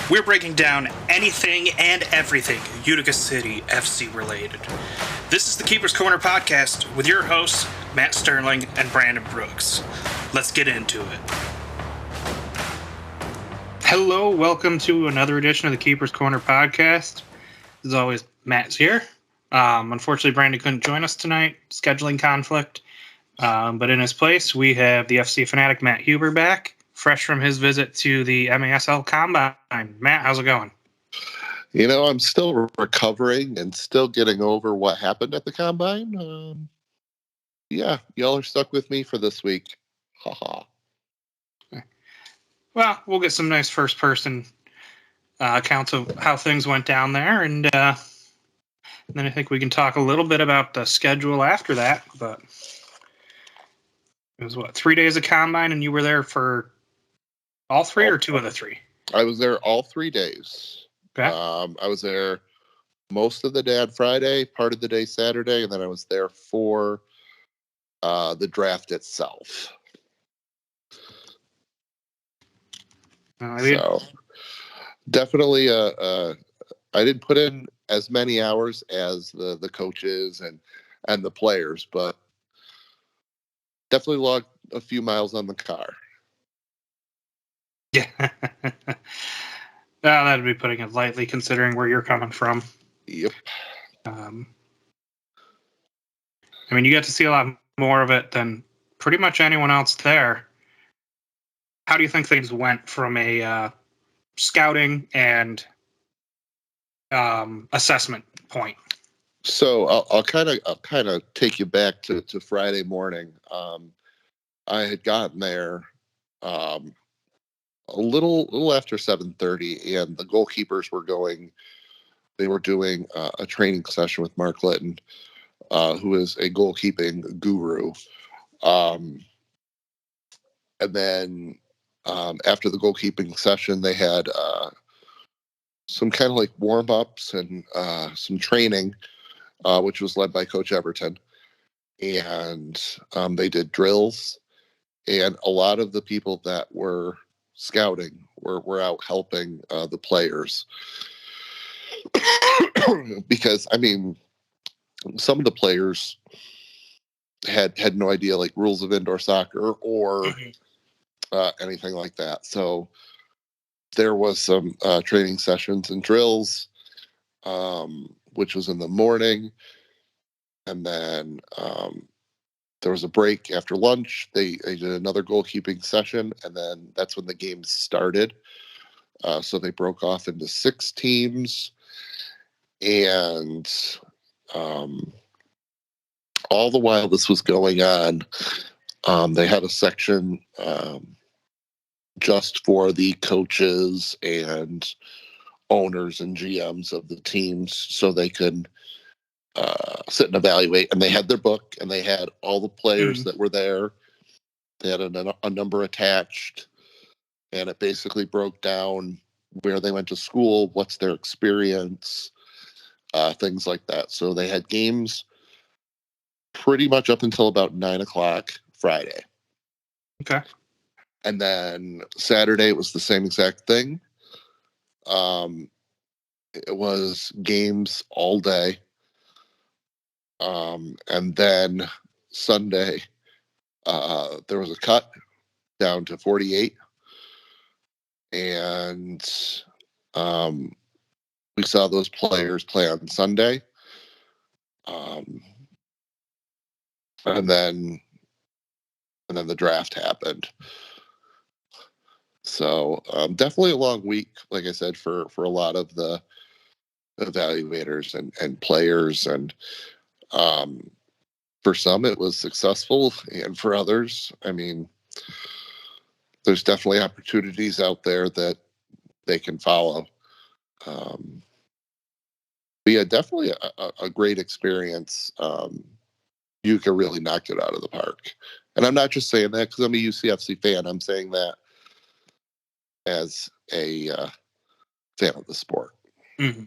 We're breaking down anything and everything Utica City FC related. This is the Keeper's Corner podcast with your hosts, Matt Sterling and Brandon Brooks. Let's get into it. Hello, welcome to another edition of the Keeper's Corner podcast. As always, Matt's here. Unfortunately, Brandon couldn't join us tonight, scheduling conflict. But in his place, we have the FC fanatic Matt Huber back, fresh from his visit to the MASL Combine. Matt, how's it going? You know, I'm still recovering and still getting over what happened at the Combine. Yeah, y'all are stuck with me for this week. Haha. Well, we'll get some nice first-person accounts of how things went down there, and then I think we can talk a little bit about the schedule after that. But it was, 3 days of Combine, and you were there for all three or two of the three? I was there all 3 days. Okay. I was there most of the day on Friday, part of the day Saturday, and then I was there for the draft itself. So definitely, I didn't put in as many hours as the coaches and the players, but definitely logged a few miles on the car. Yeah. That'd be putting it lightly, considering where you're coming from. Yep. I mean, you get to see a lot more of it than pretty much anyone else there. How do you think things went from a scouting and assessment point? So I'll kind of take you back to Friday morning. I had gotten there a little after 7:30, and the goalkeepers were going. They were doing a training session with Mark Litton, who is a goalkeeping guru. And then after the goalkeeping session, they had some kind of like warm ups and some training, which was led by Coach Everton, and they did drills. And a lot of the people that were scouting were out helping the players. Because, I mean, some of the players had no idea, like, rules of indoor soccer or anything like that. So there was some training sessions and drills, which was in the morning. And then there was a break after lunch. They did another goalkeeping session, and then that's when the game started. So they broke off into 6 teams, and all the while this was going on, they had a section just for the coaches and owners and GMs of the teams, so they could sit and evaluate. And they had their book, and they had all the players that were there. They had a number attached, and it basically broke down where they went to school, what's their experience, things like that. So they had games pretty much up until about 9:00 Friday. Okay. And then Saturday it was the same exact thing. It was games all day. And then Sunday, there was a cut down to 48. And we saw those players play on Sunday. And then the draft happened. So definitely a long week, like I said, for a lot of the evaluators and players. And for some, it was successful. And for others, I mean, there's definitely opportunities out there that they can follow. But yeah, definitely a great experience. Utica really knocked it out of the park. And I'm not just saying that because I'm a UCFC fan. I'm saying that as a fan of the sport. Mm-hmm.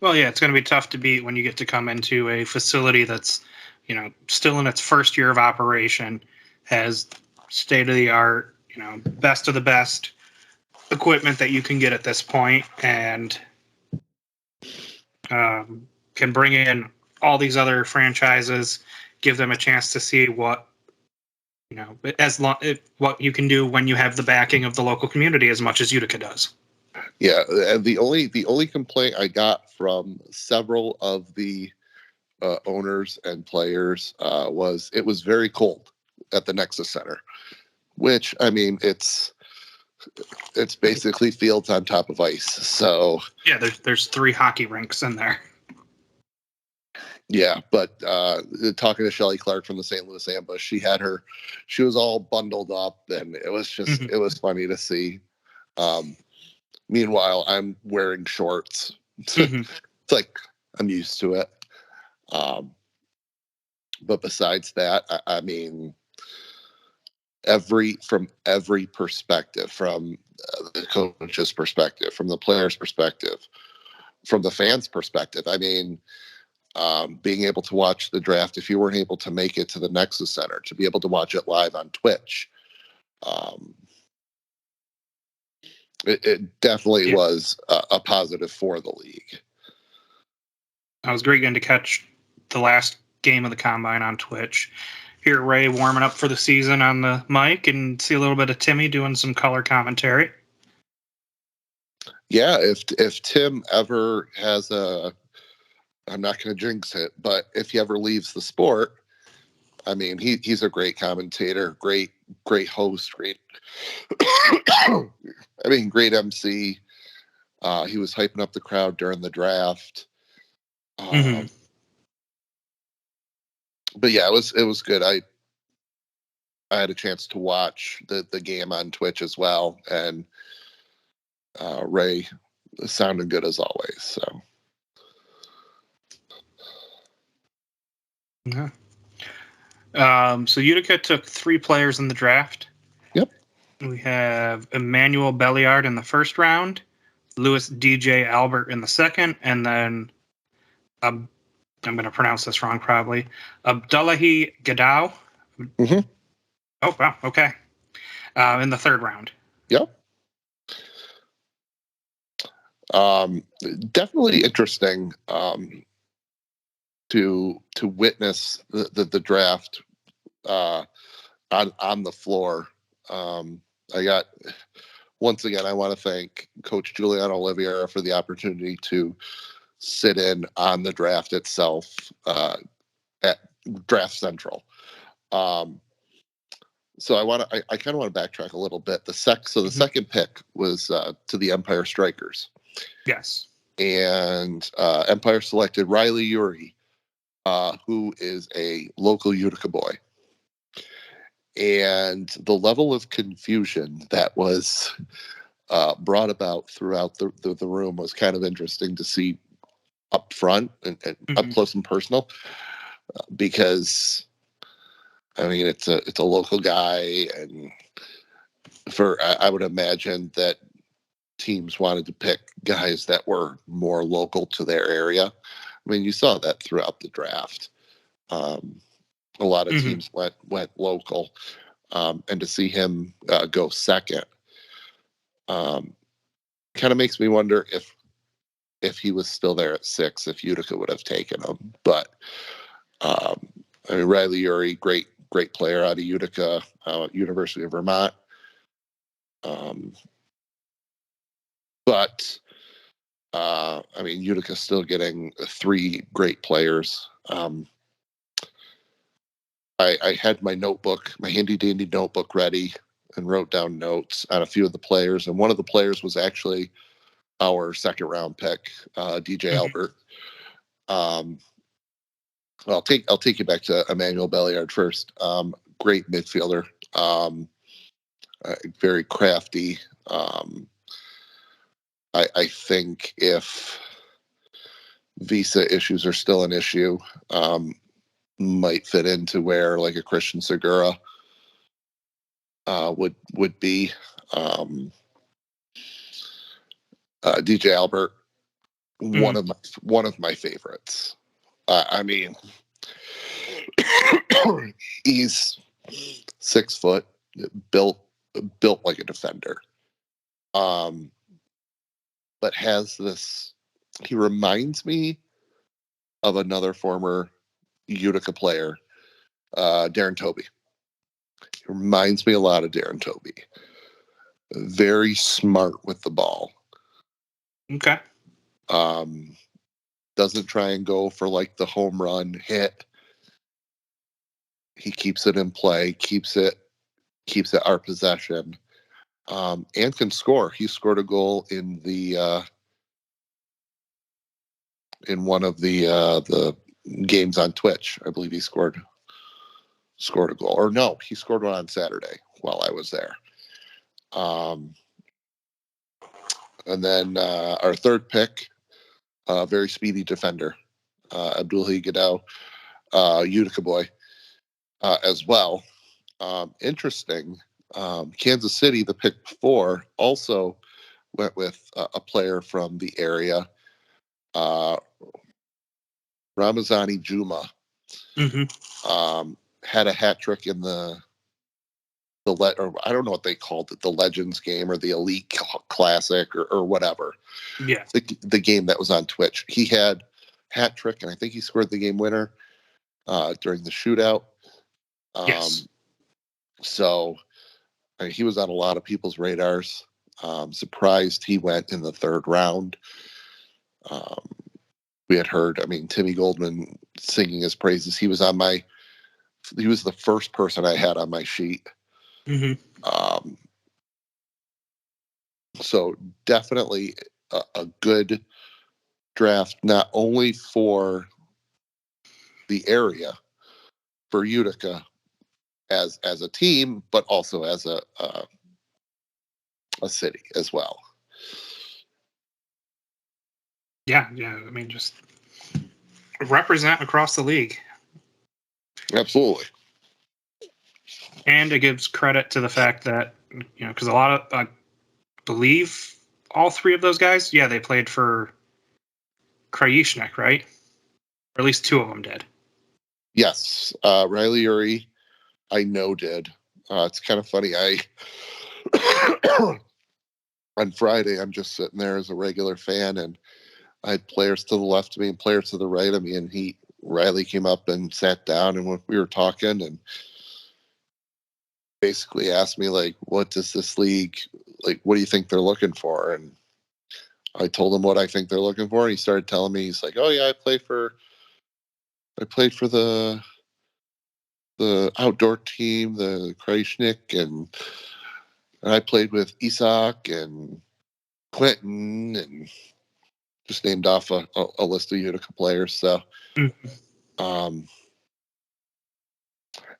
Well, yeah, it's going to be tough to beat when you get to come into a facility that's, still in its first year of operation, has state-of-the-art, best of the best equipment that you can get at this point, and can bring in all these other franchises, give them a chance to see what what you can do when you have the backing of the local community as much as Utica does. Yeah, and the only complaint I got from several of the owners and players was it was very cold at the Nexus Center, which, I mean, it's basically fields on top of ice. So yeah, there's 3 hockey rinks in there. Yeah, but talking to Shelly Clark from the St. Louis Ambush, she was all bundled up, and it was just it was funny to see. Meanwhile, I'm wearing shorts. It's like I'm used to it. But besides that, I mean, from every perspective, from the coach's perspective, from the player's perspective, from the fans' perspective, I mean, being able to watch the draft, if you weren't able to make it to the Nexus Center, to be able to watch it live on Twitch, it definitely was a positive for the league. I was great getting to catch the last game of the Combine on Twitch. Hear Ray warming up for the season on the mic, and see a little bit of Timmy doing some color commentary. Yeah, if Tim ever has I'm not going to jinx it, but if he ever leaves the sport, I mean, he's a great commentator, great host, great great MC. He was hyping up the crowd during the draft. But yeah, it was good. I had a chance to watch the game on Twitch as well, and Ray sounded good as always. So yeah. So Utica took 3 players in the draft. Yep. We have Emmanuel Belliard in the first round, Louis DJ Albert in the second, and then I'm going to pronounce this wrong probably, Abdullahi Gadao. Oh, wow, okay. In the third round. Yep. Definitely interesting to witness the draft on the floor. Once again, I want to thank Coach Giuliano Oliveira for the opportunity to sit in on the draft itself at Draft Central. So I kind of want to backtrack a little bit. The second pick was to the Empire Strikers. Yes. And Empire selected Riley Uri, who is a local Utica boy. And the level of confusion that was brought about throughout the room was kind of interesting to see up front and up close and personal, because I mean it's a local guy, and I would imagine that teams wanted to pick guys that were more local to their area. I mean, you saw that throughout the draft. A lot of teams went local, and to see him go second kind of makes me wonder if he was still there at 6, if Utica would have taken him. But I mean, Riley Uri, great player out of Utica, University of Vermont. But I mean, Utica's still getting 3 great players. I had my handy dandy notebook ready, and wrote down notes on a few of the players. And one of the players was actually our second round pick, DJ Albert. I'll take you back to Emmanuel Belliard first. Great midfielder, very crafty. I think if visa issues are still an issue, might fit into where like a Christian Segura would be. DJ Albert, one of my favorites. I mean, he's 6 foot, built like a defender. But has this. He reminds me of another former Utica player, Darren Toby. He reminds me a lot of Darren Toby. Very smart with the ball. Okay. Doesn't try and go for like the home run hit. He keeps it in play, keeps it our possession, and can score. He scored a goal in one of the games on Twitch. I believe he scored a goal, or no, he scored one on Saturday while I was there. And then our third pick, very speedy defender, Abdulhi Gadao, Utica boy, as well. Interesting. Kansas City, the pick before, also went with a player from the area, Ramazani Juma. Had a hat trick in or I don't know what they called it, the Legends game or the Elite Classic or whatever. Yeah. The game that was on Twitch. He had hat trick, and I think he scored the game winner during the shootout. Yes. So he was on a lot of people's radars. Surprised he went in the third round. We had heard, Timmy Goldman singing his praises. He was the first person I had on my sheet. So definitely a good draft, not only for the area, for Utica as a team, but also as a city as well. Yeah. Just represent across the league. Absolutely. And it gives credit to the fact that, because a lot of, I believe all three of those guys, they played for Krajishnik, right? Or at least two of them did. Yes. Riley Uri, I know did. It's kind of funny. On Friday, I'm just sitting there as a regular fan, and I had players to the left of me and players to the right of me, and Riley came up and sat down, and we were talking, and basically asked me, like, what does this league, like, what do you think they're looking for? And I told him what I think they're looking for, and he started telling me, he's like, oh yeah, I played for the outdoor team, the Krajishnik, and I played with Isak and Clinton, and just named off a list of Utica players. So,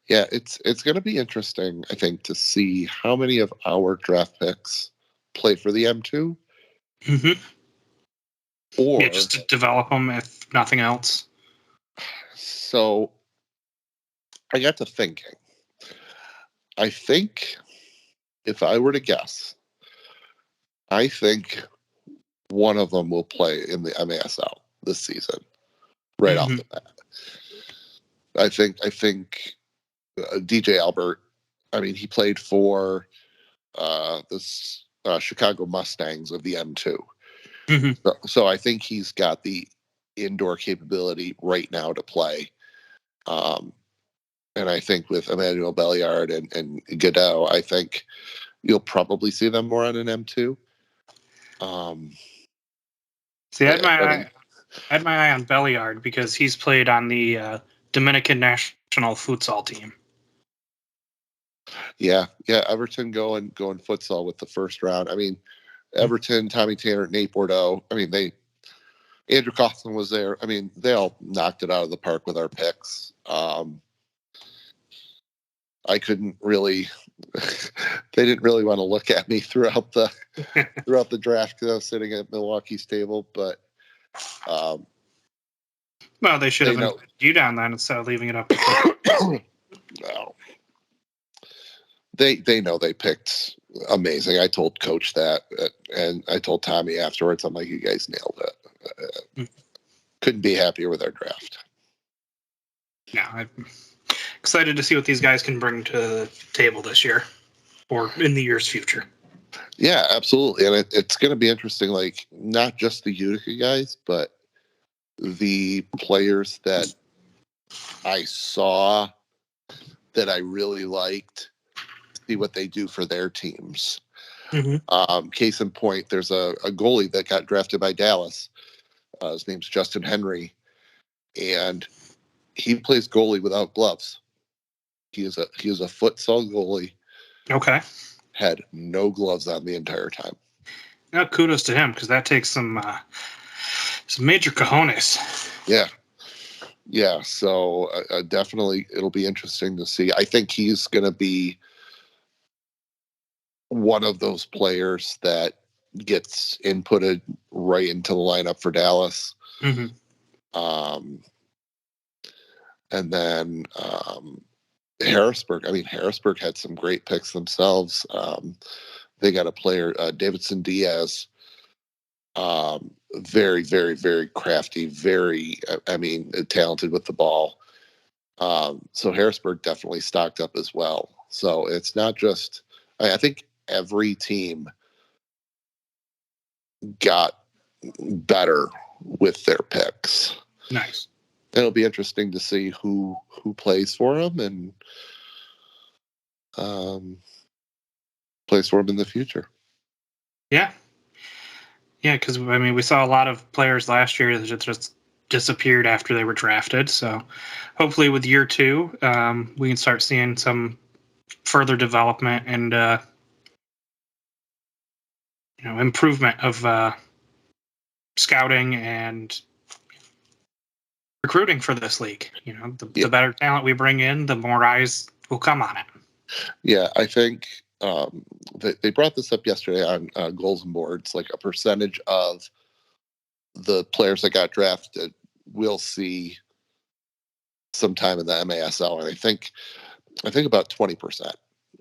yeah, it's going to be interesting, I think, to see how many of our draft picks play for the M2. Or just to develop them, if nothing else. So I got to thinking. I think if I were to guess, I think one of them will play in the MASL this season, right off the bat. I think DJ Albert. He played for this Chicago Mustangs of the M2. So I think he's got the indoor capability right now to play. And I think with Emmanuel Belliard and Godot, I think you'll probably see them more on an M2. See, I had my eye on Belliard because he's played on the Dominican national futsal team. Yeah. Everton going futsal with the first round. Everton, Tommy Tanner, Nate Bordeaux. Andrew Coughlin was there. They all knocked it out of the park with our picks. I couldn't really. They didn't really want to look at me throughout the draft because I was sitting at Milwaukee's table. But well, they should have invited you down then instead of leaving it up. No. They know they picked amazing. I told Coach that, and I told Tommy afterwards. I'm like, you guys nailed it. Couldn't be happier with our draft. Yeah, I'm excited to see what these guys can bring to the table this year or in the year's future. Yeah, absolutely. And it's going to be interesting, like, not just the Utica guys, but the players that I saw that I really liked, see what they do for their teams. Case in point, there's a goalie that got drafted by Dallas. His name's Justin Henry, and he plays goalie without gloves. He is a futsal goalie. Okay. Had no gloves on the entire time. Now, kudos to him, because that takes some major cojones. Yeah. So definitely, it'll be interesting to see. I think he's going to be one of those players that gets inputted right into the lineup for Dallas. Um, and then Harrisburg. I mean, Harrisburg had some great picks themselves. They got a player, Davidson Diaz. Very, very, very crafty. Very, I mean, talented with the ball. So Harrisburg definitely stocked up as well. So it's not just. I think every team got better with their picks. Nice. It'll be interesting to see who plays for them and plays for them in the future. Yeah, because I mean, we saw a lot of players last year that just disappeared after they were drafted. So hopefully, with year 2, we can start seeing some further development and improvement of scouting and recruiting for this league. The better talent we bring in, the more eyes will come on it. Yeah, I think they brought this up yesterday on Goals and Boards. Like, a percentage of the players that got drafted we'll see sometime in the MASL, and I think about 20%.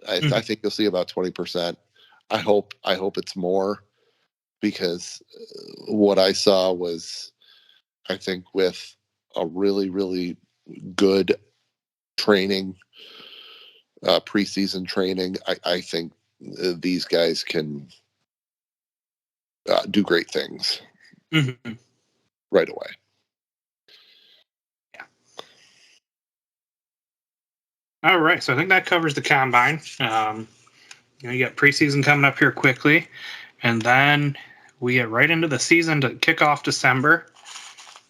I think you'll see about 20%. I hope it's more, because what I saw was, I think, with a really, really good training, preseason training, I think these guys can do great things right away. Yeah. All right, so I think that covers the combine. You got preseason coming up here quickly, and then we get right into the season to kick off December.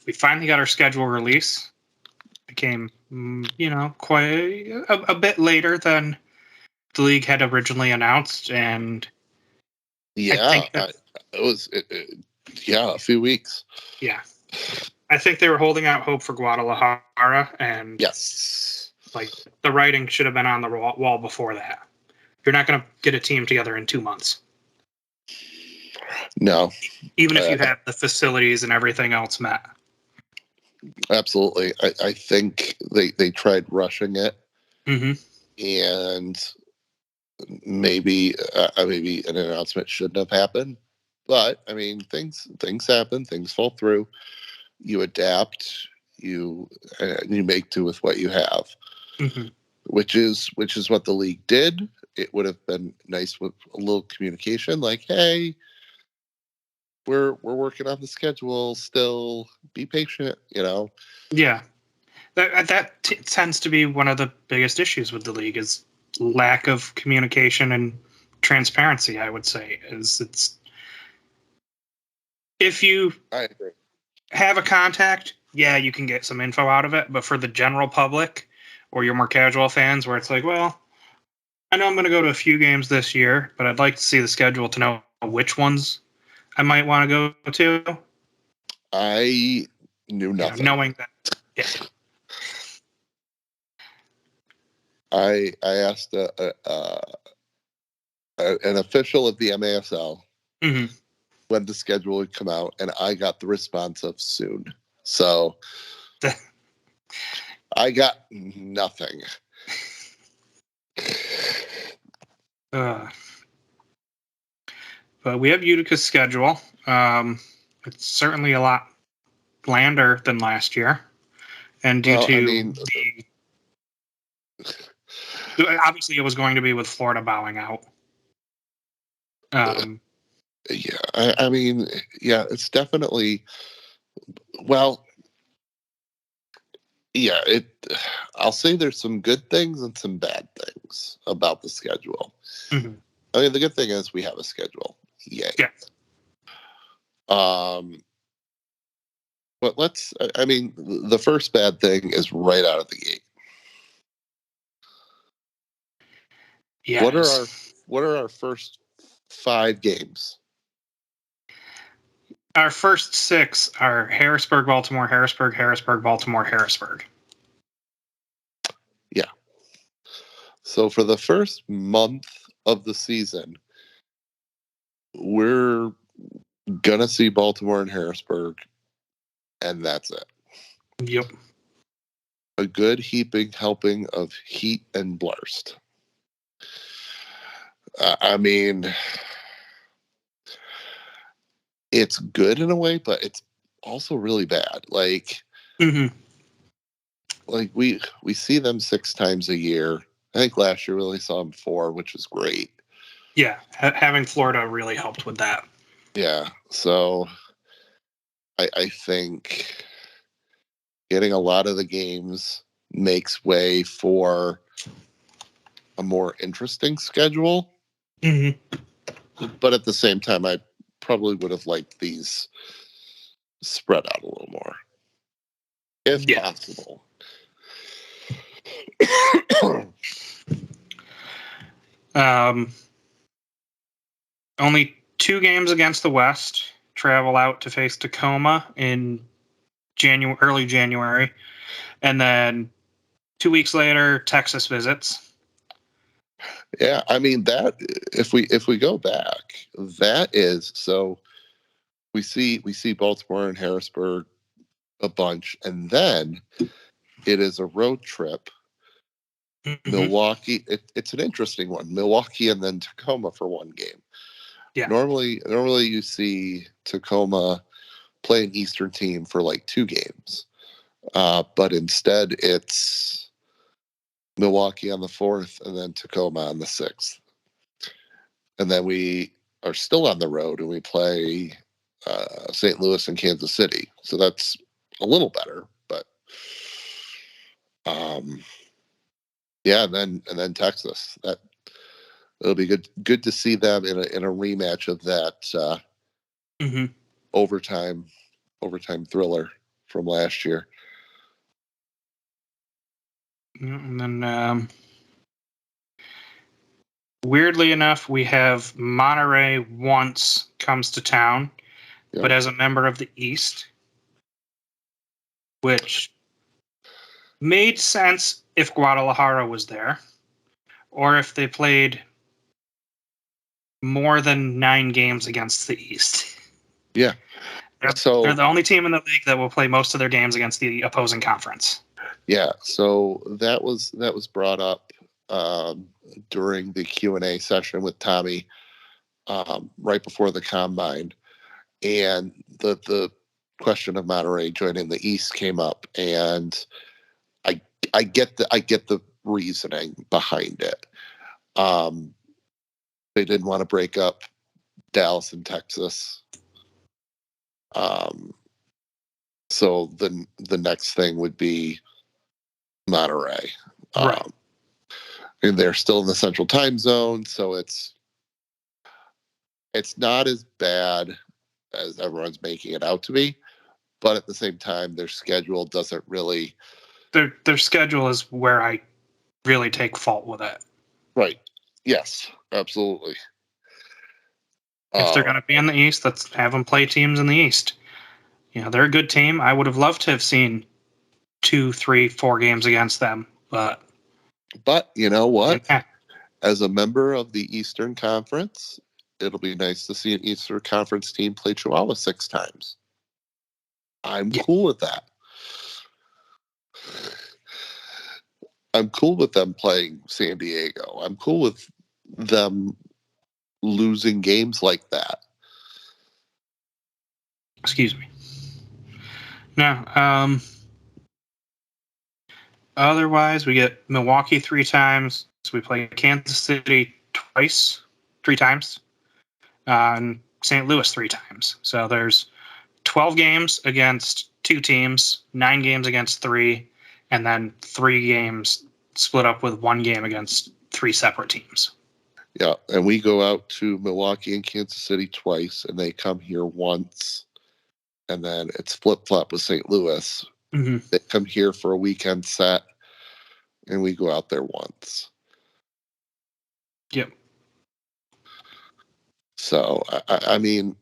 We finally got our schedule release. Became, quite a bit later than the league had originally announced, and yeah, it was a few weeks. Yeah, I think they were holding out hope for Guadalajara, and yes, like, the writing should have been on the wall before that. You're not going to get a team together in 2 months. No, even if you have the facilities and everything else met. Absolutely. I think they tried rushing it, and maybe an announcement shouldn't have happened. But I mean, things happen. Things fall through. You adapt. You make do with what you have, which is what the league did. It would have been nice with a little communication, like, hey, we're working on the schedule still. Be patient, Yeah, that tends to be one of the biggest issues with the league, is lack of communication and transparency. I would say it's if you I agree. have a contact, yeah, you can get some info out of it. But for the general public or your more casual fans, where it's like, well, I know I'm going to go to a few games this year, but I'd like to see the schedule to know which ones I might want to go to. I knew nothing. Knowing that, yeah. I asked an official of the MASL when the schedule would come out, and I got the response of soon. So I got nothing. But we have Utica's schedule. It's certainly a lot blander than last year, and obviously it was going to be with Florida bowing out. Yeah, I mean, yeah, it's definitely, well, yeah, I'll say there's some good things and some bad things about the schedule. Mhm. I mean, the good thing is we have a schedule. Yay. Yeah. But I mean, the first bad thing is right out of the gate. Yes. What are our first 5 games? Our first 6 are Harrisburg, Baltimore, Harrisburg, Harrisburg, Baltimore, Harrisburg. Yeah. So for the first month of the season, we're gonna see Baltimore and Harrisburg, and that's it. Yep. A good heaping helping of heat and blarst. I mean, it's good in a way, but it's also really bad. Hmm. Like we see them 6 times a year. I think last year we only saw them 4, which is great. Yeah, having Florida really helped with that. Yeah, so I think getting a lot of the games makes way for a more interesting schedule. Hmm. But at the same time, I probably would have liked these spread out a little more, if Yeah. possible. Um, only 2 games against the West. Travel out to face Tacoma in early January, and then 2 weeks later, Texas visits. Yeah, I mean that if we go back, that is so we see Baltimore and Harrisburg a bunch, and then it is a road trip. Hmm. Milwaukee, it's an interesting one. Milwaukee and then Tacoma for one game. Yeah. Normally you see Tacoma play an Eastern team for like 2 games, but instead it's Milwaukee on the 4th and then Tacoma on the 6th, and then we are still on the road and we play St. Louis and Kansas City. So that's a little better, but um, yeah, and then Texas. It'll be good to see them in a rematch of that Hmm. overtime thriller from last year. And then, weirdly enough, we have Monterey once comes to town, Yep. but as a member of the East, which made sense if Guadalajara was there, or if they played more than 9 games against the East. Yeah. They're the only team in the league that will play most of their games against the opposing conference. Yeah, so that was brought up during the Q&A session with Tommy right before the combine, and the question of Monterey joining the East came up, and I get the reasoning behind it. They didn't want to break up Dallas and Texas. So the next thing would be Monterey. Right. And they're still in the central time zone, so it's not as bad as everyone's making it out to be, but at the same time their schedule doesn't really Their schedule is where I really take fault with it. right. Yes, absolutely. If they're going to be in the East, let's have them play teams in the East. They're a good team. I would have loved to have seen 2, 3, 4 games against them, but you know what? yeah. As a member of the Eastern Conference, it'll be nice to see an Eastern Conference team play Chihuahua 6 times. I'm cool with that. I'm cool with them playing San Diego. I'm cool with them losing games like that. Excuse me. No. Otherwise, we get Milwaukee 3 times. So we play Kansas City 3 times. and St. Louis 3 times. So there's 12 games against 2 teams, 9 games against 3, and then 3 games split up with 1 game against 3 separate teams. Yeah, and we go out to Milwaukee and Kansas City twice, and they come here once. And then it's flip-flop with St. Louis. Mm-hmm. They come here for a weekend set, and we go out there once. Yep. So, I mean,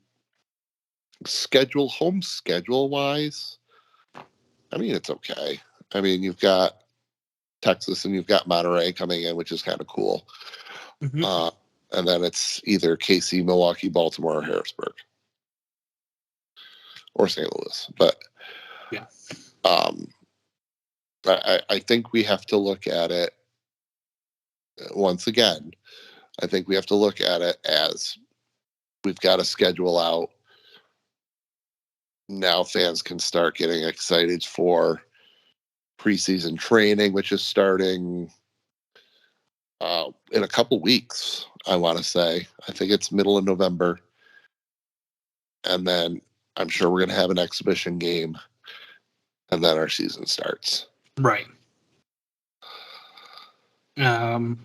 home schedule-wise, I mean, it's okay. I mean, you've got Texas and you've got Monterey coming in, which is kind of cool. Mm-hmm. And then it's either KC, Milwaukee, Baltimore, or Harrisburg. Or St. Louis. But yeah. I think we have to look at it once again. I think we have to look at it as we've got a schedule out. Now fans can start getting excited for preseason training, which is starting in a couple weeks, I want to say. I think it's middle of November. And then I'm sure we're going to have an exhibition game. And then our season starts. Right.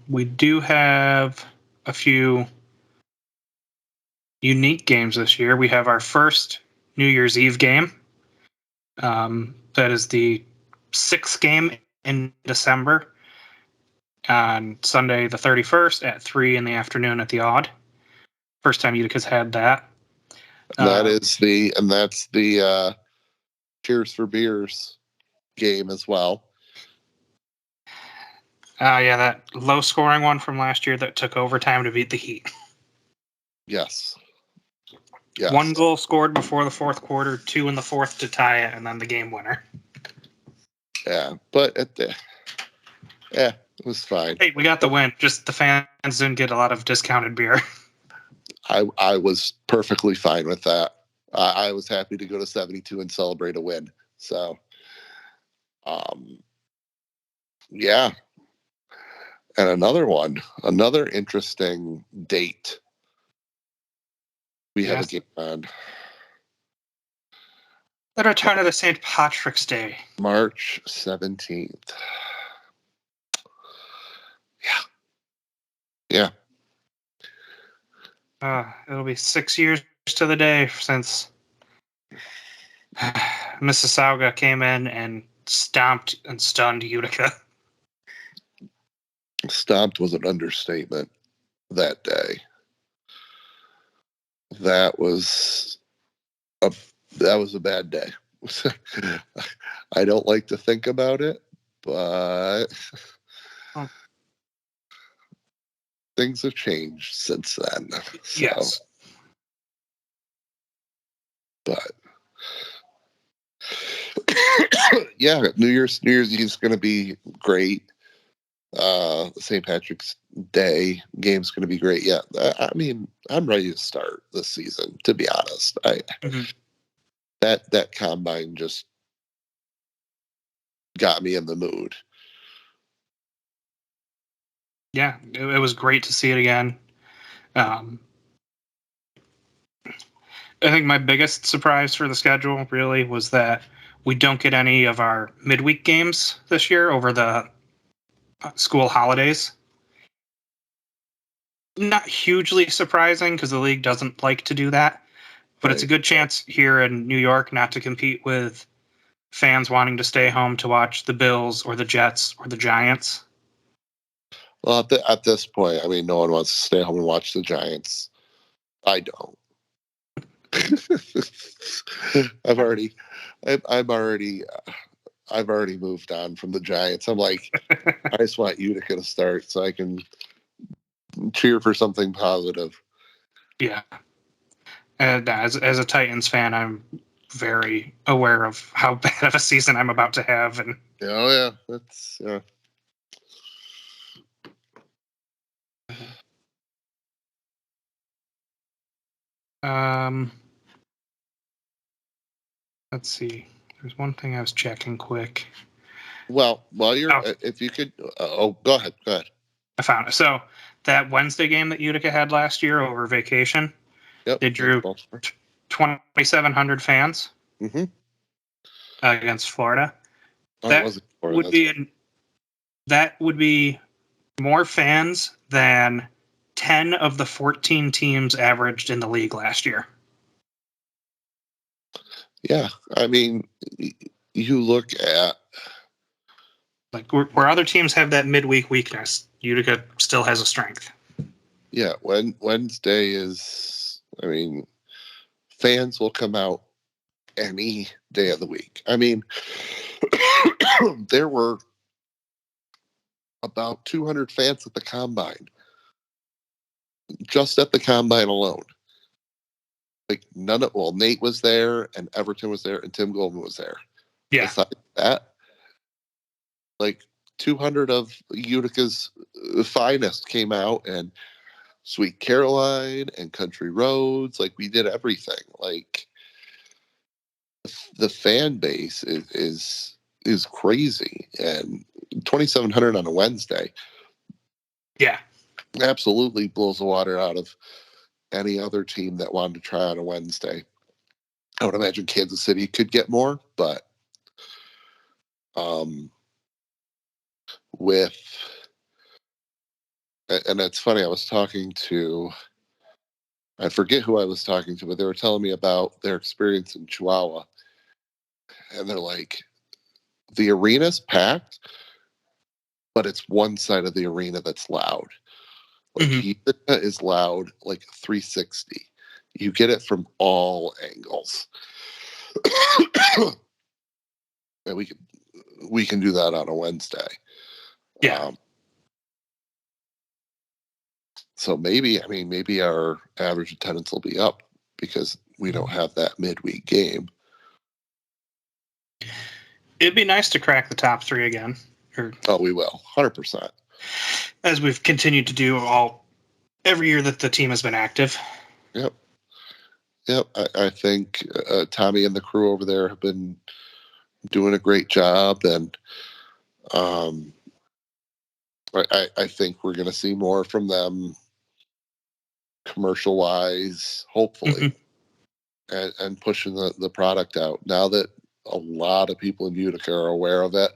We do have a few unique games this year. We have our first New Year's Eve game. That is the 6th game in December on Sunday the 31st at 3 in the afternoon at the Odd. First time Utica's had that. That's the Cheers for Beers game as well. Yeah, that low scoring one from last year that took overtime to beat the Heat. Yes. 1 goal scored before the 4th quarter, 2 in the 4th to tie it, and then the game winner. Yeah, but it was fine. Hey, we got the win. Just the fans didn't get a lot of discounted beer. I was perfectly fine with that. I was happy to go to 72 and celebrate a win. So, yeah. And another interesting date. We have a game on The return of the St. Patrick's Day. March 17th. Yeah. It'll be 6 years to the day since Mississauga came in and stomped and stunned Utica. Stomped was an understatement that day. That was a bad day. I don't like to think about it, but things have changed since then. So, yes. But yeah, New Year's Eve is going to be great. St. Patrick's Day game's going to be great. Yeah, I mean, I'm ready to start this season. To be honest, that combine just got me in the mood. Yeah, it was great to see it again. I think my biggest surprise for the schedule really was that we don't get any of our midweek games this year over the school holidays. Not hugely surprising because the league doesn't like to do that, but It's a good chance here in New York not to compete with fans wanting to stay home to watch the Bills or the Jets or the Giants. Well, at this point, I mean, no one wants to stay home and watch the Giants. I don't. I've already moved on from the Giants. I'm like, I just want Utica to start so I can cheer for something positive. Yeah. And as a Titans fan, I'm very aware of how bad of a season I'm about to have. And that's yeah. Let's see. There's one thing I was checking quick. Well, while you're, if you could, go ahead. I found it. So that Wednesday game that Utica had last year over vacation, Yep. They drew 2,700 fans against Florida. Oh, That it wasn't Florida, would be that would be more fans than 10 of the 14 teams averaged in the league last year. Yeah, I mean, you look at like where other teams have that midweek weakness, Utica still has a strength. Yeah, Wednesday is, I mean, fans will come out any day of the week. I mean, there were about 200 fans at the Combine, just at the Combine alone. Like Nate was there, and Everton was there, and Tim Goldman was there. Yeah. Besides that, like 200 of Utica's finest came out, and Sweet Caroline and Country Roads. Like, we did everything. Like, the fan base is crazy, and 2,700 on a Wednesday. Yeah, absolutely blows the water out of any other team that wanted to try on a Wednesday. I would imagine Kansas City could get more, but with, and it's funny, I forget who I was talking to, but they were telling me about their experience in Chihuahua, and they're like, the arena's packed, but it's one side of the arena that's loud. Like, Utica is loud, like 360. You get it from all angles. And we can do that on a Wednesday. Yeah. So maybe our average attendance will be up because we don't have that midweek game. It'd be nice to crack the top three again. Oh, we will, 100%. As we've continued to do every year that the team has been active. Yep. I think Tommy and the crew over there have been doing a great job, and I think we're going to see more from them commercial wise, hopefully, and pushing the product out. Now that a lot of people in Utica are aware of it,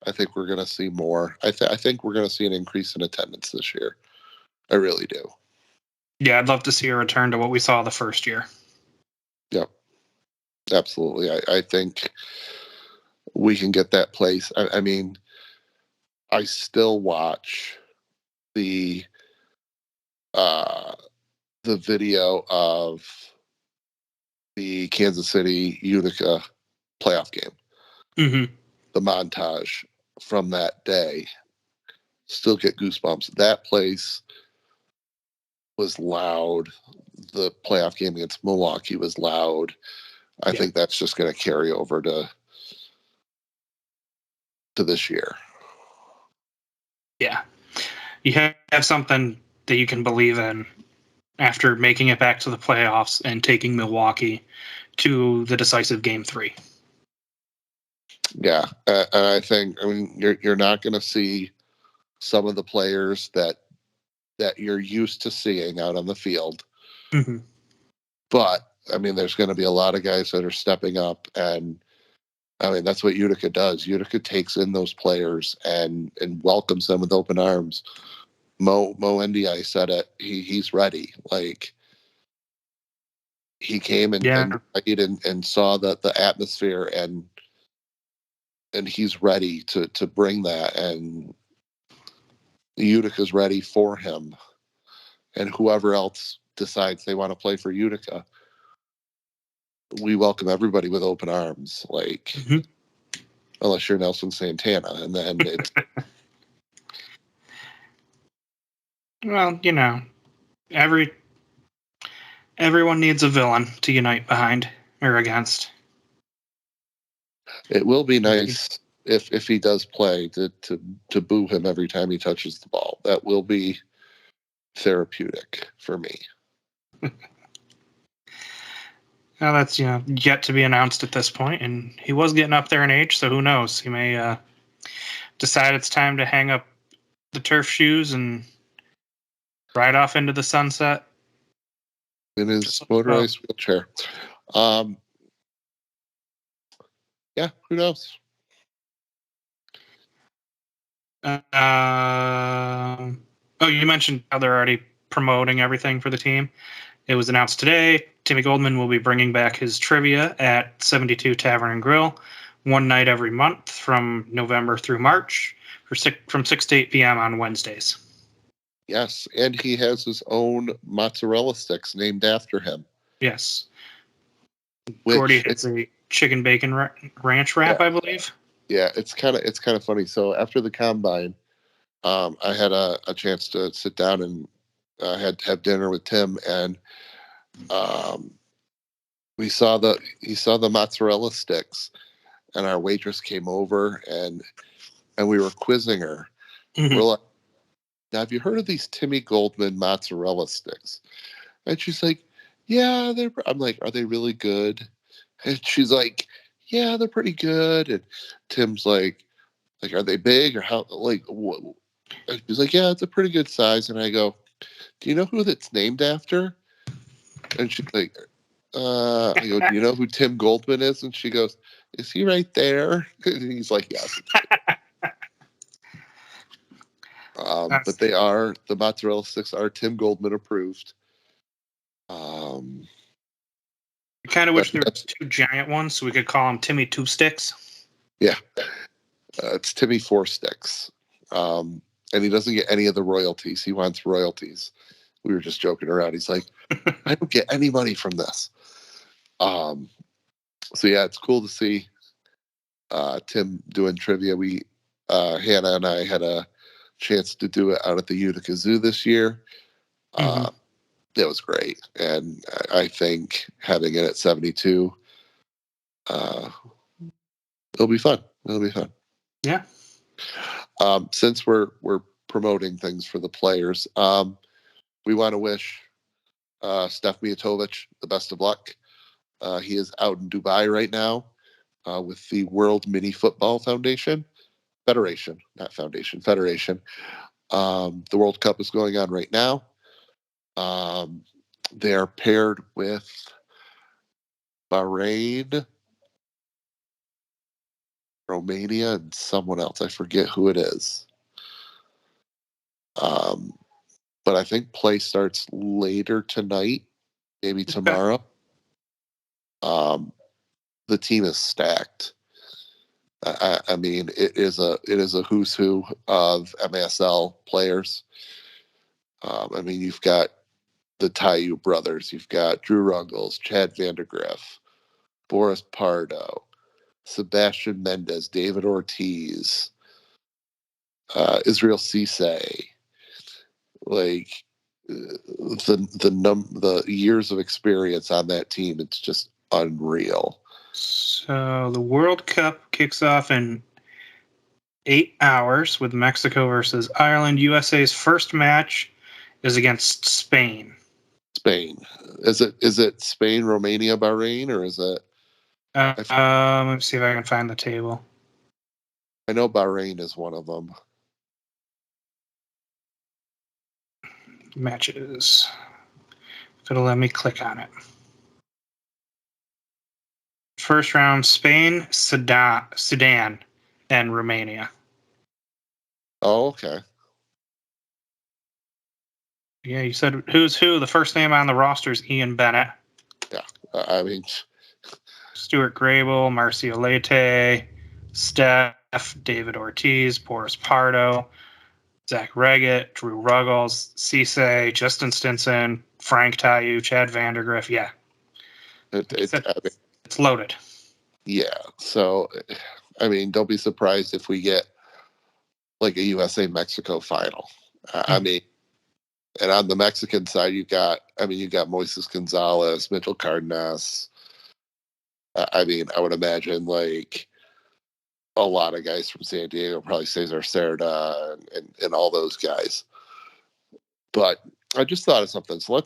I think we're going to see more. I think we're going to see an increase in attendance this year. I really do. Yeah, I'd love to see a return to what we saw the first year. Yep, absolutely. I think we can get that place. I mean, I still watch the video of the Kansas City Utica playoff game. The montage from that day. Still get goosebumps. That place was loud. The playoff game against Milwaukee was loud. I think that's just going to carry over to this year. Yeah. You have something that you can believe in after making it back to the playoffs and taking Milwaukee to the decisive game 3. Yeah. And I mean, you're not going to see some of the players that you're used to seeing out on the field. But, I mean, there's going to be a lot of guys that are stepping up, and I mean, that's what Utica does. Utica takes in those players and welcomes them with open arms. Mo NDI said it. He's ready. Like, he came and played and saw the atmosphere, and he's ready to bring that, and Utica's ready for him. And whoever else decides they want to play for Utica, we welcome everybody with open arms. Like, unless you're Nelson Santana, and then it's well, you know, everyone needs a villain to unite behind or against. It will be nice if he does play to boo him every time he touches the ball. That will be therapeutic for me. Now that's yet to be announced at this point, and he was getting up there in age, so who knows? He may decide it's time to hang up the turf shoes and ride off into the sunset. in his motorized wheelchair. Yeah, who knows? You mentioned how they're already promoting everything for the team. It was announced today Timmy Goldman will be bringing back his trivia at 72 Tavern and Grill one night every month from November through March from 6 to 8 p.m. on Wednesdays. Yes, and he has his own mozzarella sticks named after him. Yes. Gordy has a chicken bacon ranch wrap, I believe. Yeah, it's kind of funny. So after the combine, I had a chance to sit down and have dinner with Tim, and he saw the mozzarella sticks, and our waitress came over and we were quizzing her. Mm-hmm. We're like, now, have you heard of these Timmy Goldman mozzarella sticks? And she's like, yeah, I'm like, are they really good? And she's like, yeah, they're pretty good. And Tim's like, are they big or how? Like, what? And she's like, yeah, it's a pretty good size. And I go, do you know who that's named after? And she's like, I go, do you know who Tim Goldman is? And she goes, is he right there? And he's like, yes. But the mozzarella sticks are Tim Goldman approved. I kind of wish there were two giant ones so we could call them Timmy Two Sticks. Yeah. It's Timmy Four Sticks. And he doesn't get any of the royalties. He wants royalties. We were just joking around. He's like, I don't get any money from this. So yeah, it's cool to see Tim doing trivia. Hannah and I had a chance to do it out at the Utica Zoo this year. It was great. And I think having it at 72, it'll be fun. Yeah. Since we're promoting things for the players, we want to wish Steph Mijatovic the best of luck. He is out in Dubai right now with the World Mini Football Federation. The World Cup is going on right now. They're paired with Bahrain, Romania, and someone else. I forget who it is. But I think play starts later tonight, maybe tomorrow. The team is stacked. I mean, it is a who's who of MASL players. I mean, you've got the Tayu brothers, you've got Drew Ruggles, Chad Vandergriff, Boris Pardo, Sebastian Mendez, David Ortiz, Israel Cisse. Like the years of experience on that team, it's just unreal. So the World Cup kicks off in 8 hours with Mexico versus Ireland. USA's first match is against Spain. Is it Spain, Romania, Bahrain, or is it? Let me see if I can find the table. I know Bahrain is one of them. Matches. If it'll let me click on it. First round: Spain, Sudan, and Romania. Oh, okay. Yeah, you said who's who. The first name on the roster is Ian Bennett. Yeah, I mean, Stuart Grable, Marcio Leite, Steph, David Ortiz, Boris Pardo, Zach Reggett, Drew Ruggles, Cisse, Justin Stinson, Frank Tayu, Chad Vandergriff. Yeah. It's loaded. Yeah. So, I mean, don't be surprised if we get like a USA-Mexico final. I mean, and on the Mexican side, you got Moises Gonzalez, Mitchell Cardenas. I mean, I would imagine like a lot of guys from San Diego, probably Cesar Cerda and all those guys. But I just thought of something. So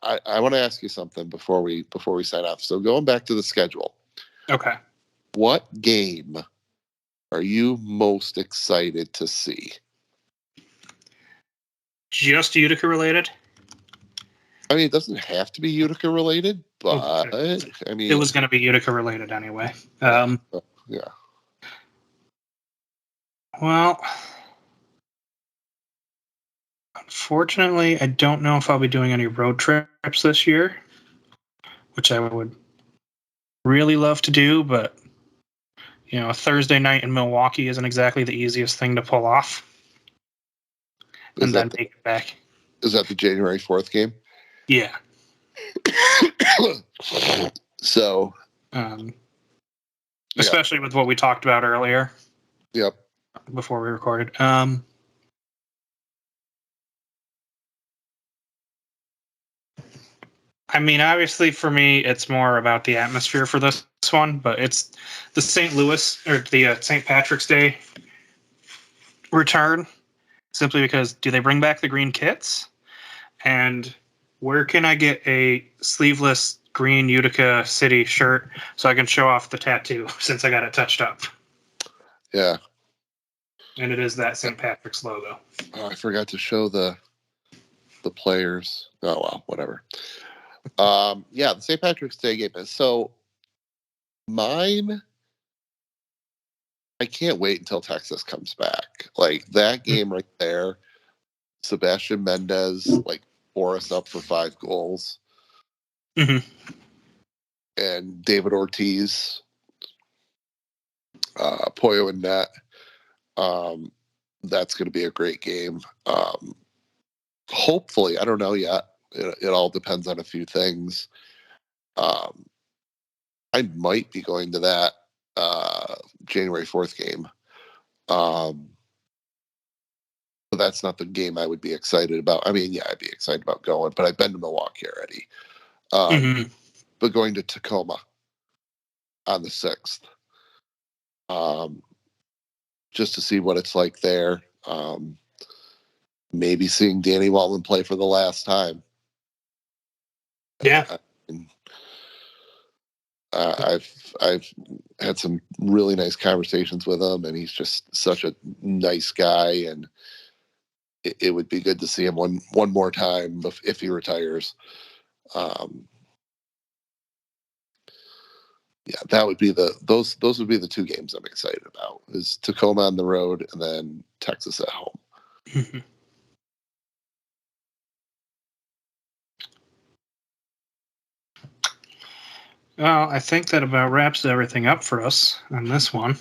I want to ask you something before we sign off. So going back to the schedule. Okay. What game are you most excited to see? Just Utica related? I mean, it doesn't have to be Utica related, but I mean, it was going to be Utica related anyway. Yeah. Well, unfortunately, I don't know if I'll be doing any road trips this year, which I would really love to do, but a Thursday night in Milwaukee isn't exactly the easiest thing to pull off. And then make it back. Is that the January 4th game? Yeah. So, especially with what we talked about earlier. Yep. Before we recorded. I mean, obviously for me, it's more about the atmosphere for this one, but it's the St. Louis or the St. Patrick's Day return, simply because do they bring back the green kits? And where can I get a sleeveless green Utica City shirt so I can show off the tattoo since I got it touched up? Yeah. And it is that St. Patrick's logo. Oh, I forgot to show the players. Oh, well, whatever. Yeah, the St. Patrick's Day game. So mine, I can't wait until Texas comes back. Like that game right there, Sebastian Mendez bore us up for 5 goals. Mm-hmm. And David Ortiz, Pollo and net. That's going to be a great game. Hopefully, I don't know yet. It all depends on a few things. I might be going to that January 4th game. But that's not the game I would be excited about. I mean, yeah, I'd be excited about going, but I've been to Milwaukee already. But going to Tacoma on the 6th, just to see what it's like there. Maybe seeing Danny Walton play for the last time. Yeah. I've had some really nice conversations with him, and he's just such a nice guy, and it would be good to see him one more time if he retires. Yeah, that would be those would be the 2 games I'm excited about, is Tacoma on the road and then Texas at home. Mm-hmm. Well, I think that about wraps everything up for us on this one.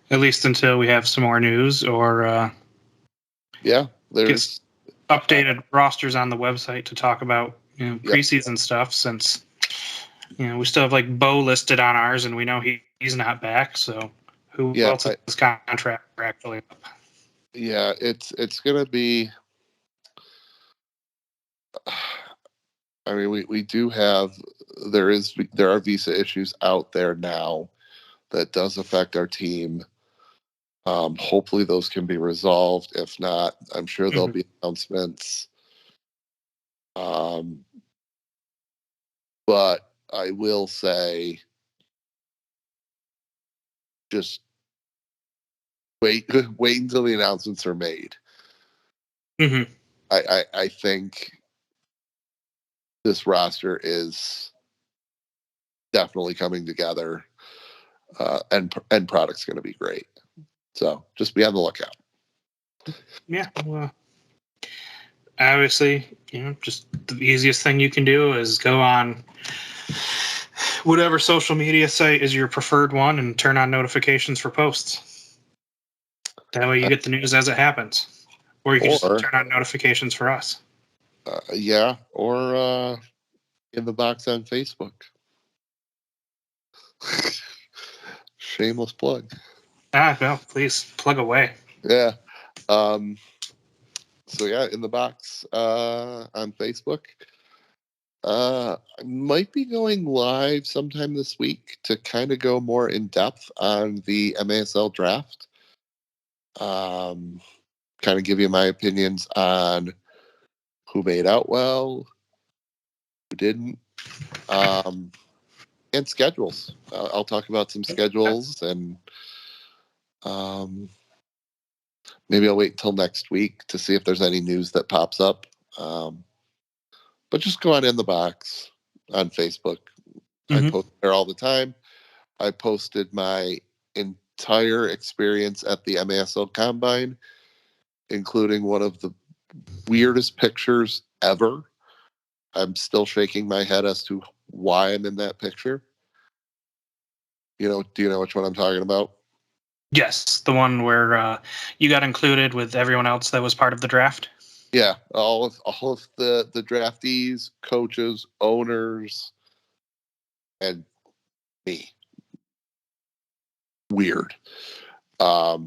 At least until we have some more news or there's updated rosters on the website to talk about preseason stuff, since we still have Bo listed on ours and we know he's not back, so who else is his contract actually up? Yeah, it's gonna be, I mean, we do have, there are visa issues out there now that does affect our team. Hopefully those can be resolved. If not, I'm sure there'll be announcements. But I will say, just wait until the announcements are made. Mm-hmm. I think this roster is definitely coming together, and product's going to be great. So just be on the lookout. Yeah, well, obviously, just the easiest thing you can do is go on whatever social media site is your preferred one and turn on notifications for posts. That way you get the news as it happens. Or you can just turn on notifications for us. Yeah, or in the box on Facebook. Shameless plug. No, please plug away. Yeah. So yeah, in the box on Facebook. I might be going live sometime this week to kind of go more in depth on the MASL draft. Kind of give you my opinions on who made out well, who didn't, and schedules. I'll talk about some schedules, and maybe I'll wait until next week to see if there's any news that pops up. But just go on In the Box on Facebook. I post there all the time. I posted my entire experience at the MASL Combine, including one of the weirdest pictures ever. I'm still shaking my head as to why I'm in that picture. Do you know which one I'm talking about? Yes, the one where you got included with everyone else that was part of the draft. Yeah, all of the draftees, coaches, owners, and me. Weird. But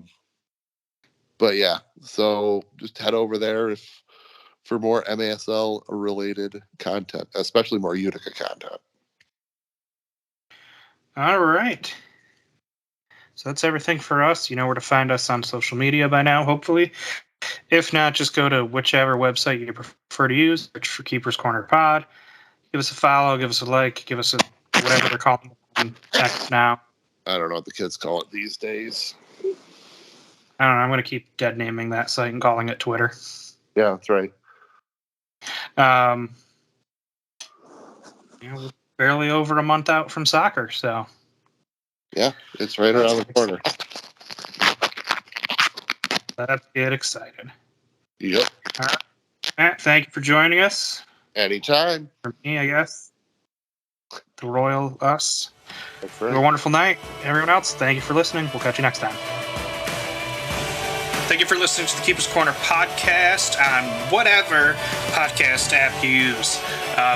yeah, so just head over there for more MASL related content, especially more Utica content. All right. So that's everything for us. You know where to find us on social media by now, hopefully. If not, just go to whichever website you prefer to use. Search for Keeper's Corner Pod. Give us a follow, give us a like, give us a whatever they're calling it now. I don't know what the kids call it these days. I don't know. I'm going to keep dead naming that site and calling it Twitter. Yeah, that's right. We're barely over a month out from soccer, so. Yeah, it's right around the corner. Let's get excited. Yep. All right. Matt, thank you for joining us. Anytime. For me, I guess. The Royal Us. That's right. Have a wonderful night. Everyone else, thank you for listening. We'll catch you next time. Thank you for listening to the Keeper's Corner podcast on whatever podcast app you use.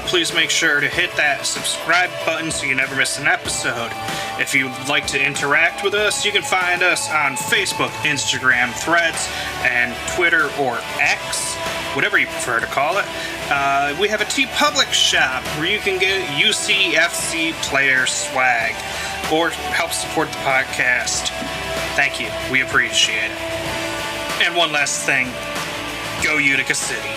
Please make sure to hit that subscribe button so you never miss an episode. If you'd like to interact with us, you can find us on Facebook, Instagram, Threads, and Twitter or X, whatever you prefer to call it. We have a TeePublic shop where you can get UCFC player swag or help support the podcast. Thank you. We appreciate it. And one last thing. Go Utica City.